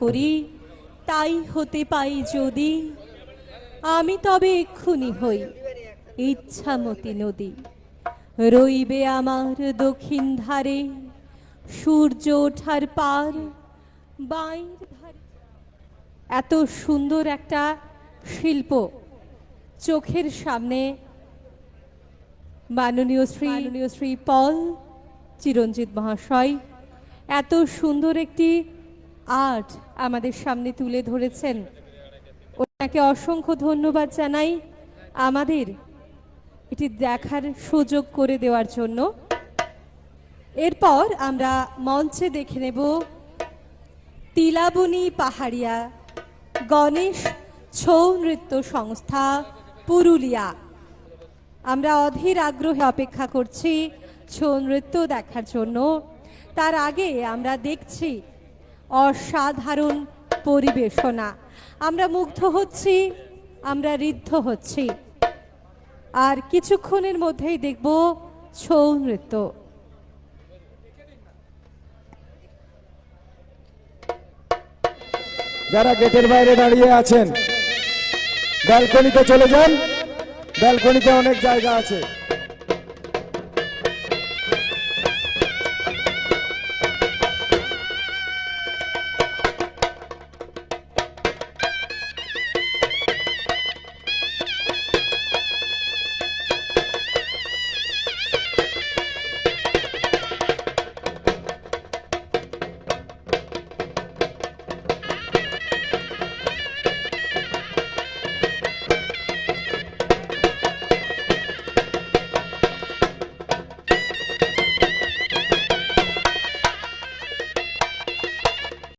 করি তাই হতে পাই যদি, আমি তবে এক্ষুনি হই ইচ্ছামতি নদী। রইবে আমার দক্ষিণ ধারে সূর্য ওঠার পার, বাইর ধারে। এত সুন্দর একটা শিল্প চোখের সামনে মাননীয় শ্রী পল চিরঞ্জিত মহাশয় এত সুন্দর একটি আর্ট আমাদের সামনে তুলে ধরেছেন। ওনাকে অসংখ্য ধন্যবাদ জানাই আমাদের এটি দেখার সুযোগ করে দেওয়ার জন্য। এরপর আমরা মঞ্চে দেখে নেব তিলাবনী পাহাড়িয়া গণেশ ছৌ নৃত্য সংস্থা পুরুলিয়া। আমরা অধীর আগ্রহে অপেক্ষা করছি ছৌ নৃত্য দেখার জন্য। তার আগে আমরা দেখছি অসাধারণ পরিবেশনা। আমরা মুগ্ধ হচ্ছি, আমরা ঋদ্ধ হচ্ছি। আর কিছুক্ষণের মধ্যেই দেখব ছৌ নৃত্য। যারা গেটের বাইরে দাঁড়িয়ে আছেন ব্যালকনিতে চলে যান, ব্যালকনিতে অনেক জায়গা আছে।